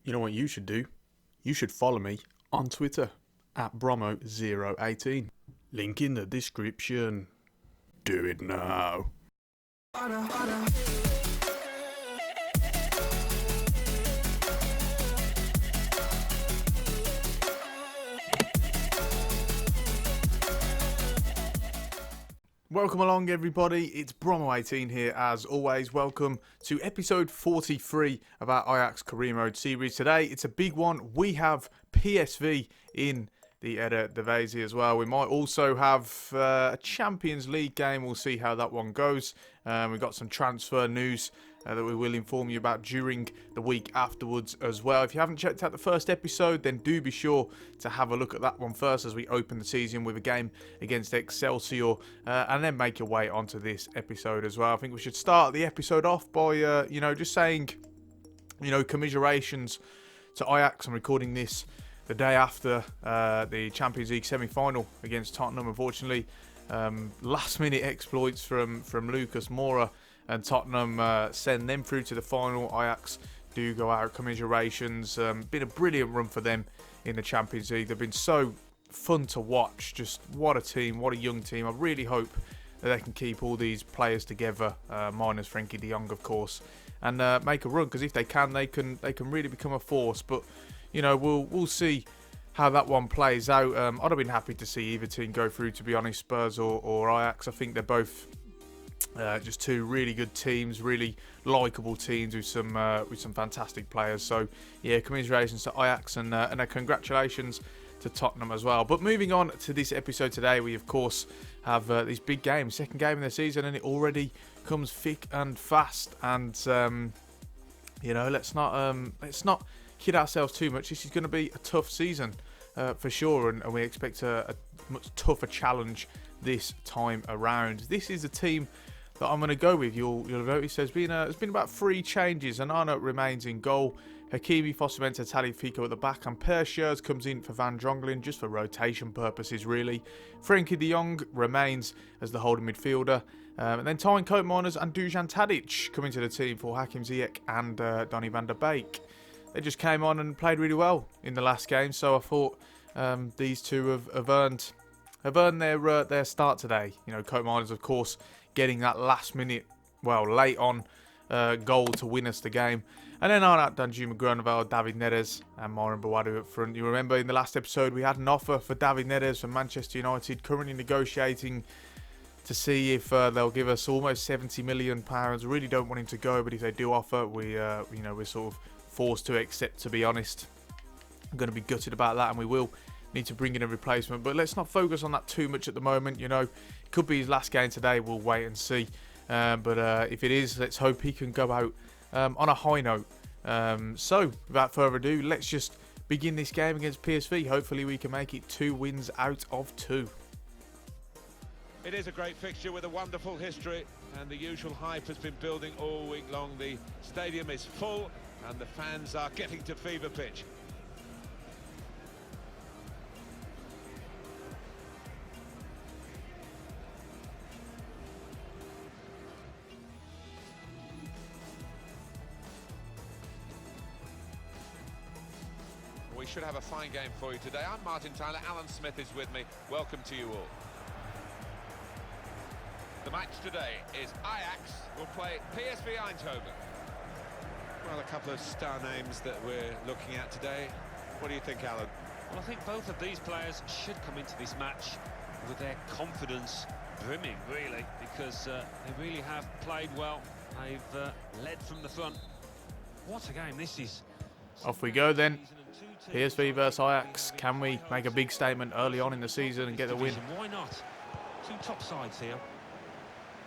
You know what you should do? You should follow me on Twitter at Bromo018. Link in the description. Do it now. Welcome along everybody, it's Bromo18 here as always. Welcome to episode 43 of our Ajax career mode series. Today it's a big one. We have PSV in the Eredivisie as well. We might also have a Champions League game. We'll see how that one goes. We've got some transfer news that we will inform you about during the week afterwards as well. If you haven't checked out the first episode, then do be sure to have a look at that one first as we open the season with a game against Excelsior, and then make your way onto this episode as well. I think we should start the episode off by, just saying, commiserations to Ajax. I'm recording this the day after the Champions League semi-final against Tottenham. Unfortunately, last-minute exploits from Lucas Moura and Tottenham send them through to the final. Ajax do go out. Commiserations. Been a brilliant run for them in the Champions League. They've been so fun to watch. Just what a team, what a young team. I really hope that they can keep all these players together, minus Frenkie de Jong, of course, and make a run. Because if they can really become a force. But we'll see how that one plays out. I'd have been happy to see either team go through, to be honest, Spurs or Ajax. I think they're both just two really good teams, really likeable teams with some fantastic players. So yeah, commiserations to Ajax and congratulations to Tottenham as well. But moving on to this episode today, we of course have this big game, second game in the season, and it already comes thick and fast. And let's not kid ourselves too much. This is going to be a tough season for sure, and we expect a much tougher challenge this time around. This is a team that I'm going to go with. You'll notice there's been about 3 changes, and Arnaut remains in goal. Hakimi, Fosu-Mensah, Tagliafico at the back, and Per Scherz comes in for Van Drongelen just for rotation purposes, really. Frenkie de Jong remains as the holding midfielder, and then Tijn Koopmeiners and Dusan Tadic come into the team for Hakim Ziyech and Donny van der Beek. They just came on and played really well in the last game, so I thought these two have earned their start today. Koopmeiners, of course, getting that late on goal to win us the game. And then Arnaut Danjuma, Groenewald, David Neres and Morin Bouadou up front. You remember in the last episode we had an offer for David Neres from Manchester United, currently negotiating to see if they'll give us almost £70 million. Really don't want him to go, but if they do offer, we're sort of forced to accept, to be honest. I'm going to be gutted about that, and we will need to bring in a replacement. But let's not focus on that too much at the moment. It could be his last game today. We'll wait and see. But if it is, let's hope he can go out on a high note. So without further ado, let's just begin this game against PSV. Hopefully we can make it 2 wins out of 2. It is a great fixture with a wonderful history, and the usual hype has been building all week long. The stadium is full and the fans are getting to fever pitch. We should have a fine game for you today. I'm Martin Tyler, Alan Smith is with me. Welcome to you all. The match today is Ajax will play PSV Eindhoven. Well, a couple of star names that we're looking at today. What do you think, Alan? Well, I think both of these players should come into this match with their confidence brimming, really, because they really have played well. They've led from the front. What a game this is. Off we go then. PSV versus Ajax. Can we make a big statement early on in the season and get the win? Why not? 2 top sides here.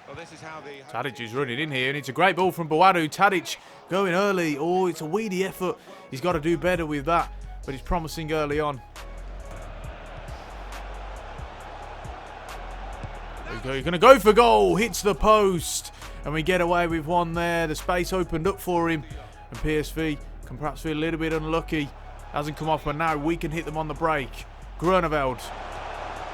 Well, this is how the Tadic is running in here, and it's a great ball from Bouadou. Tadic going early. Oh, it's a weedy effort. He's got to do better with that, but he's promising early on. He's going to go for goal. Hits the post, and we get away with one there. The space opened up for him, and PSV can perhaps feel a little bit unlucky. Hasn't come off, but now we can hit them on the break. Groenewald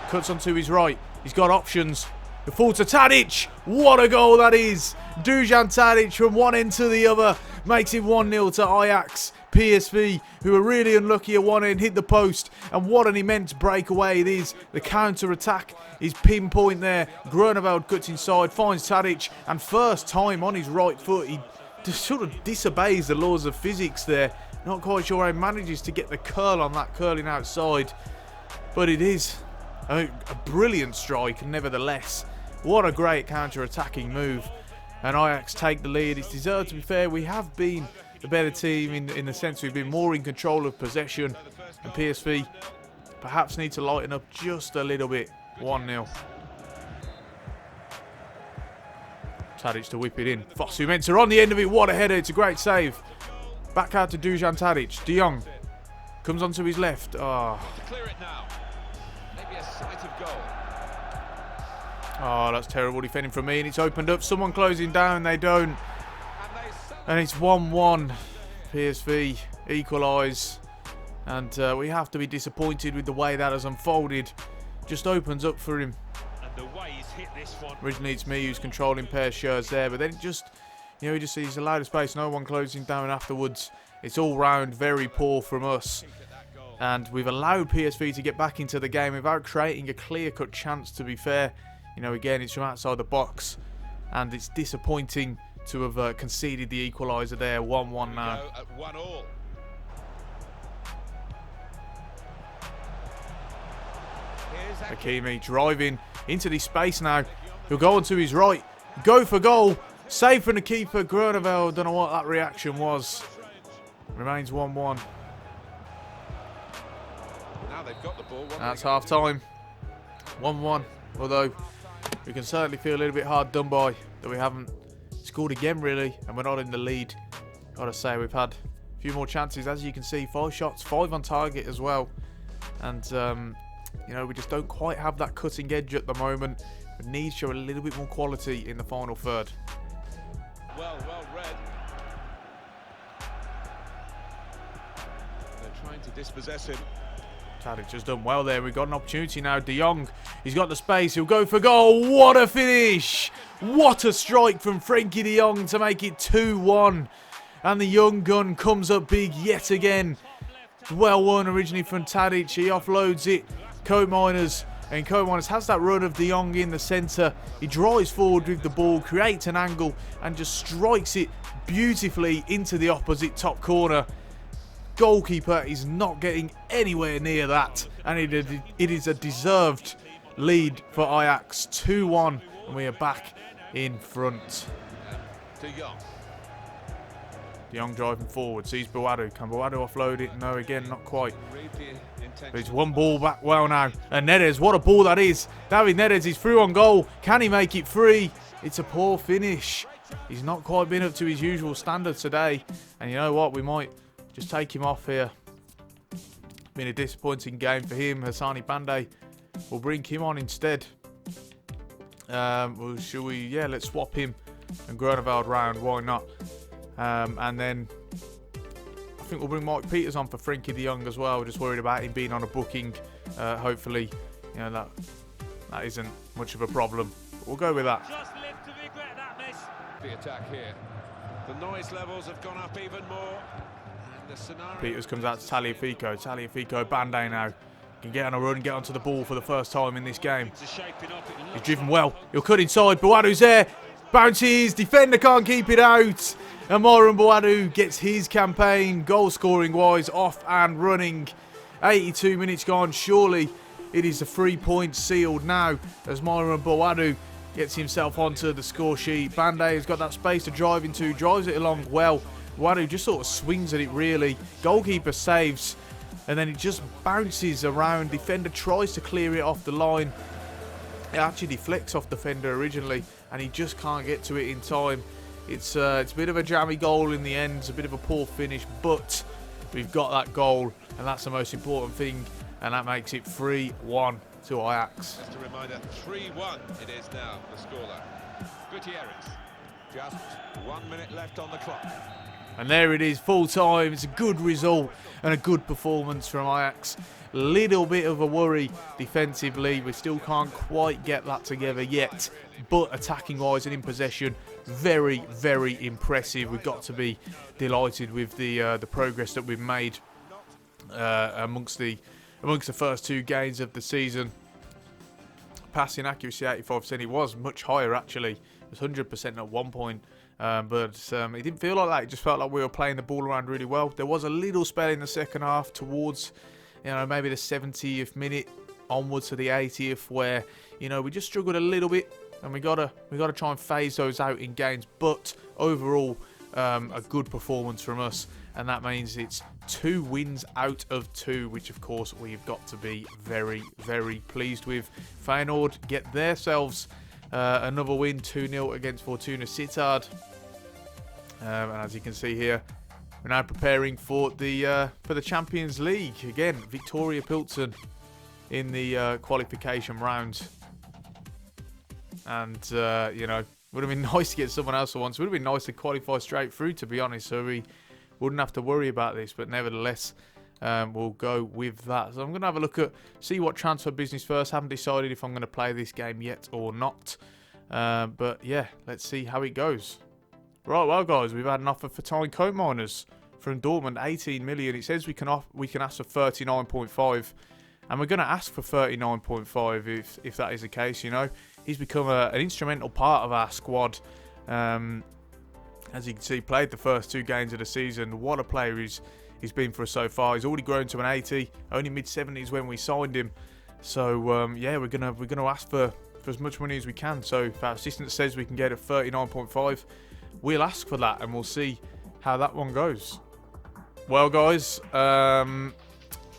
cuts onto his right. He's got options. The fall to Tadic. What a goal that is. Dusan Tadic from one end to the other makes it 1-0 to Ajax. PSV, who were really unlucky at one end, hit the post, and what an immense breakaway it is. The counter-attack is pinpoint there. Groeneveld cuts inside, finds Tadic, and first time on his right foot, he just sort of disobeys the laws of physics there. Not quite sure how he manages to get the curl on that curling outside, but it is a brilliant strike nevertheless. What a great counter-attacking move, and Ajax take the lead. It's deserved, to be fair. We have been the better team in the sense we've been more in control of possession, and PSV perhaps need to lighten up just a little bit. 1-0. Tadic to whip it in. Fosu Mensah on the end of it. What a header. It's a great save. Back out to Dusan Tadic. De Jong comes onto his left. Oh, that's terrible defending from me, and it's opened up. Someone closing down. They don't. And it's 1-1. PSV equalise. And we have to be disappointed with the way that has unfolded. Just opens up for him. And the way he's hit this one. Originally it's me who's controlling pair shirts there, but then it just, he's allowed a space. No one closing down afterwards. It's all round very poor from us. And we've allowed PSV to get back into the game without creating a clear-cut chance, to be fair. Again, it's from outside the box. And it's disappointing to have conceded the equaliser there. 1-1 now. Hakimi driving into the space now. He'll go onto his right. Go for goal. Save from the keeper. Groeneveld. Don't know what that reaction was. Remains 1-1. Now they've got the ball. That's half time. 1-1. Although we can certainly feel a little bit hard done by that we haven't scored again, really, and we're not in the lead. Gotta say, we've had a few more chances. As you can see, 5 shots, 5 on target as well. And we just don't quite have that cutting edge at the moment. We need to show a little bit more quality in the final third. Well read. They're trying to dispossess him. Tadic has done well there. We've got an opportunity now. De Jong, he's got the space. He'll go for goal. What a finish. What a strike from Frenkie de Jong to make it 2-1. And the young gun comes up big yet again. Well won originally from Tadic. He offloads it. Koopmeiners. And Koopmeiners has that run of de Jong in the centre. He drives forward with the ball, creates an angle, and just strikes it beautifully into the opposite top corner. Goalkeeper is not getting anywhere near that, and it is a deserved lead for Ajax. 2-1, and we are back in front. De Jong. De Jong driving forward, sees Boadu. Can Boadu offload it? No, again, not quite. But it's one ball back well now. And Neres, what a ball that is. David Neres is through on goal. Can he make it free? It's a poor finish. He's not quite been up to his usual standards today. And you know what? We might just take him off here. Been a disappointing game for him. Hassani Bande will bring him on instead. Should we? Yeah, let's swap him and Groeneveld round. Why not? And then I think we'll bring Mike Peters on for Frenkie de Jong as well. We're just worried about him being on a booking. Hopefully, that isn't much of a problem. But we'll go with that. Just live to regret that miss. The attack here. The noise levels have gone up even more. And the scenario. Peters comes out to Tagliafico. Tagliafico, Bande now can get on a run, get onto the ball for the first time in this game. He's driven well. He'll cut inside. Boadu's there. Bounces. Defender can't keep it out. And Moran Boadu gets his campaign, goal-scoring wise, off and running. 82 minutes gone. Surely it is a 3 point sealed now as Moran Boadu gets himself onto the score sheet. Bande has got that space to drive into, drives it along well. Boadu just sort of swings at it really. Goalkeeper saves, and then it just bounces around. Defender tries to clear it off the line. It actually deflects off defender originally, and he just can't get to it in time. It's a bit of a jammy goal in the end. It's a bit of a poor finish, but we've got that goal, and that's the most important thing, and that makes it 3-1 to Ajax. Just a reminder, 3-1 it is now, the scoreline. Gutierrez, just 1 minute left on the clock. And there it is, full time. It's a good result and a good performance from Ajax. Little bit of a worry defensively. We still can't quite get that together yet. But attacking wise and in possession, very, very impressive. We've got to be delighted with the progress that we've made amongst the first 2 games of the season. Passing accuracy 85%. It was much higher actually. It was 100% at one point. But it didn't feel like that. It just felt like we were playing the ball around really well. There was a little spell in the second half towards, maybe the 70th minute onwards to the 80th, where we just struggled a little bit, and we gotta try and phase those out in games. But overall, a good performance from us, and that means it's 2 wins out of 2, which of course we've got to be very, very pleased with. Feyenoord get themselves another win, 2-0 against Fortuna Sittard. And as you can see here, we're now preparing for the Champions League. Again, Viktoria Plzen in the qualification round. And, would have been nice to get someone else for once. Would have been nice to qualify straight through, to be honest, so we wouldn't have to worry about this. But nevertheless, we'll go with that. So I'm going to have a look at, see what transfer business first. Haven't decided if I'm going to play this game yet or not. But yeah, let's see how it goes. Right, well guys, we've had an offer for Tyne Coat Miners from Dortmund, 18 million. It says we can ask for 39.5, and we're going to ask for 39.5 if that is the case. He's become an instrumental part of our squad. As you can see, played the first 2 games of the season. What a player he's been for us so far. He's already grown to an 80, only mid-70s when we signed him. So yeah, we're gonna ask for as much money as we can. So if our assistant says we can get at 39.5, we'll ask for that, and we'll see how that one goes. Well, guys,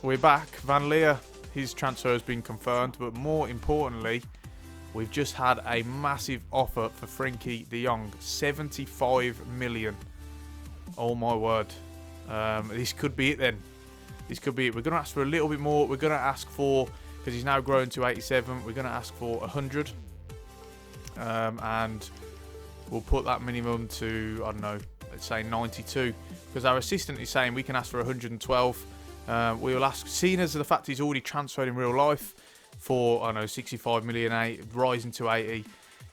we're back. Van Leer, his transfer has been confirmed, but more importantly, we've just had a massive offer for Frenkie de Jong, 75 million. Oh my word. This could be it then. This could be it. We're going to ask for a little bit more. We're going to ask for, because he's now grown to 87, we're going to ask for 100. And we'll put that minimum to, I don't know, let's say 92. Because our assistant is saying we can ask for 112. We will ask, seeing as the fact he's already transferred in real life for, I don't know, 65 million, rising to 80.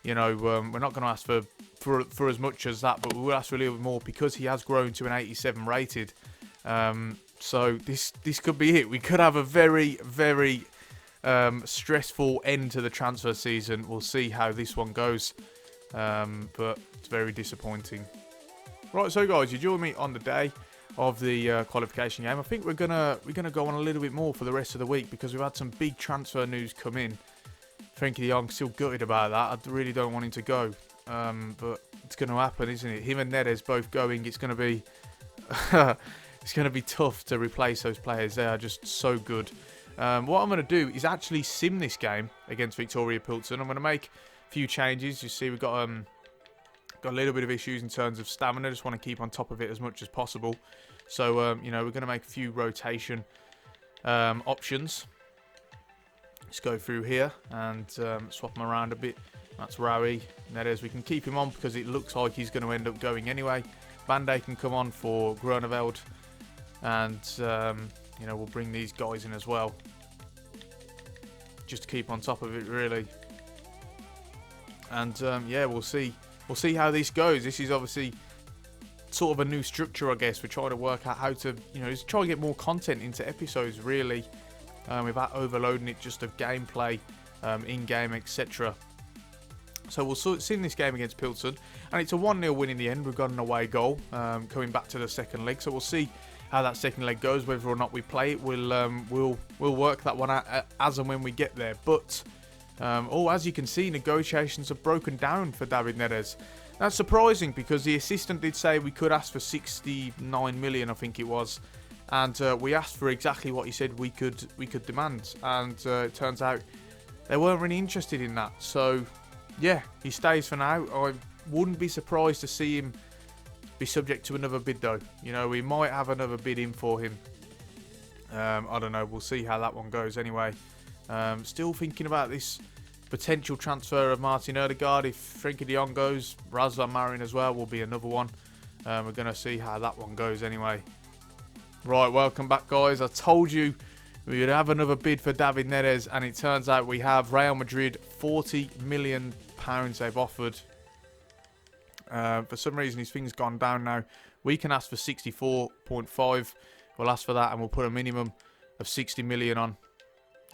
We're not going to ask for as much as that, but we will ask for a little bit more because he has grown to an 87 rated. So this could be it. We could have a very, very stressful end to the transfer season. We'll see how this one goes, but it's very disappointing. Right, so guys, you join me on the day of the qualification game. I think we're gonna go on a little bit more for the rest of the week because we've had some big transfer news come in. Frenkie de Jong, still gutted about that. I really don't want him to go, but it's going to happen, isn't it? Him and Neres both going. It's going to be it's going to be tough to replace those players. They are just so good. What I'm going to do is actually sim this game against Viktoria Plzen. I'm going to make a few changes. You see, we've got a little bit of issues in terms of stamina. Just want to keep on top of it as much as possible. So, we're going to make a few rotation options. Let's go through here and swap them around a bit. That's Raui. Neres, we can keep him on because it looks like he's going to end up going anyway. Bande can come on for Groeneveld. And, we'll bring these guys in as well. Just to keep on top of it, really. And, yeah, we'll see. We'll see how this goes. This is obviously sort of a new structure, I guess. We're trying to work out how to, just try and get more content into episodes, really. Without overloading it just of gameplay, in-game, etc. So we'll see in this game against Plzen. And it's a 1-0 win in the end. We've got an away goal coming back to the second leg. So we'll see how that second leg goes, whether or not we play it. We'll work that one out as and when we get there. But, as you can see, negotiations have broken down for David Neres. That's surprising because the assistant did say we could ask for 69 million, I think it was. And we asked for exactly what he said we could demand. And it turns out they weren't really interested in that. So, yeah, he stays for now. I wouldn't be surprised to see him be subject to another bid, though. We might have another bid in for him. I don't know. We'll see how that one goes anyway. Still thinking about this potential transfer of Martin Ødegaard. If Frenkie de Jong goes, Razvan Marin as well will be another one. We're going to see how that one goes anyway. Right, welcome back, guys. I told you we would have another bid for David Neres, and it turns out we have. Real Madrid, £40 million they've offered. For some reason, his thing's gone down now. We can ask for 64.5. We'll ask for that, and we'll put a minimum of 60 million on.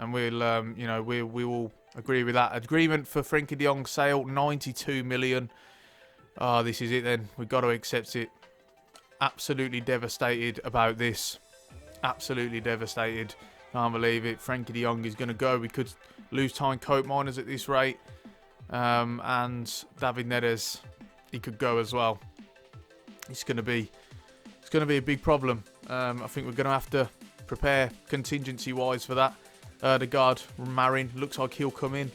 And we'll, you know, we will agree with that. Agreement for Frenkie de Jong's sale, 92 million. Oh, this is it then. We've got to accept it. Absolutely devastated about this. Absolutely devastated. Can't believe it. Frenkie de Jong is going to go. We could lose Tyne Coat Miners at this rate. And David Neres, he could go as well. It's going to be a big problem. I think we're going to have to prepare contingency-wise for that. The guard, Marin, looks like he'll come in.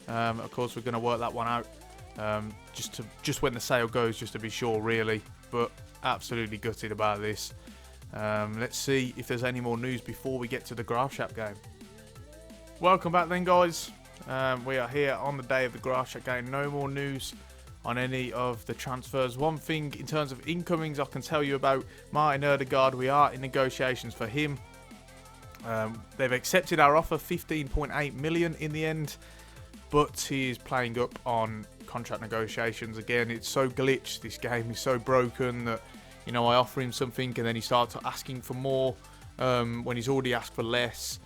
Of course, we're going to work that one out. Just when the sale goes, just to be sure, really. But absolutely gutted about this. Let's see if there's any more news before we get to the Graafschap game. Welcome back then, guys. We are here on the day of the Graafschap game. No more news on any of the transfers. One thing in terms of incomings I can tell you about Martin Ødegaard. We are in negotiations for him. They've accepted our offer, 15.8 million in the end, but he is playing up on contract negotiations again. It's so glitched, this game is so broken that, you know, I offer him something and then he starts asking for more when he's already asked for less.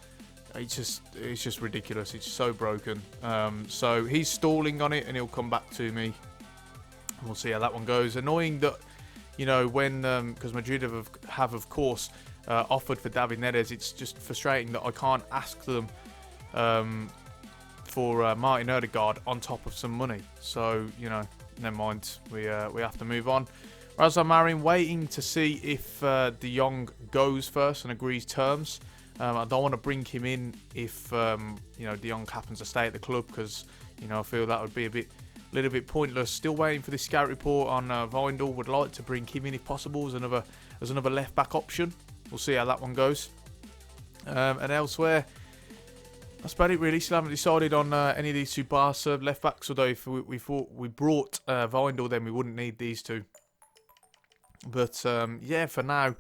It's just ridiculous. It's so broken. So he's stalling on it and he'll come back to me. We'll see how that one goes. Annoying that, you know, when because Madrid have of course offered for David Neres. It's just frustrating that I can't ask them for Martin Ødegaard on top of some money. So, you know, never mind. We have to move on. Razvan Marin waiting to see if De Jong goes first and agrees terms. I don't want to bring him in if you know, De Jong happens to stay at the club, because, you know, I feel that would be a little bit pointless. Still waiting for this scout report on Vindal. Would like to bring him in if possible as another left back option. We'll see how that one goes. And elsewhere, that's about it really. Still haven't decided on any of these two Barca left backs. Although if we thought we brought Vindal, then we wouldn't need these two. But yeah, for now,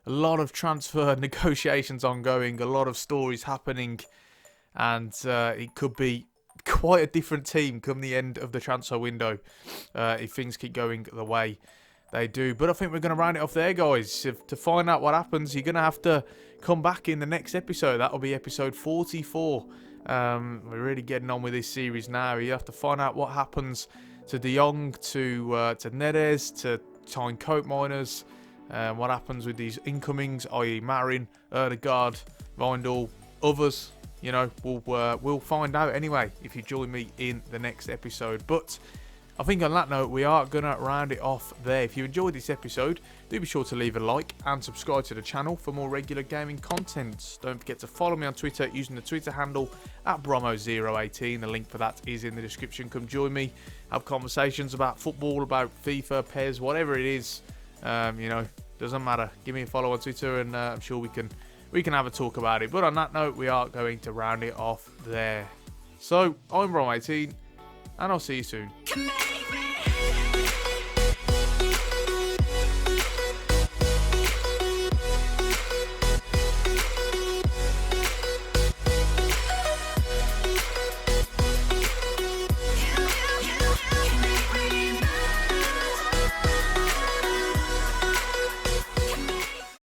a lot of transfer negotiations ongoing, a lot of stories happening, and it could be quite a different team come the end of the transfer window if things keep going the way they do. But I think we're going to round it off there, guys. To find out what happens, you're going to have to come back in the next episode. That'll be episode 44. We're really getting on with this series now. You have to find out what happens to De Jong, to Neres, to Tyne Coat Miners. What happens with these incomings, i.e. Marin, Ødegaard, Vindal, others. You know, we'll find out anyway if you join me in the next episode. But I think on that note, we are going to round it off there. If you enjoyed this episode, do be sure to leave a like and subscribe to the channel for more regular gaming content. Don't forget to follow me on Twitter using the Twitter handle @Bromo018. The link for that is in the description. Come join me, have conversations about football, about FIFA, PES, whatever it is. You know, doesn't matter. Give me a follow on Twitter and I'm sure we can have a talk about it. But on that note, we are going to round it off there. So, I'm Bromo18, and I'll see you soon.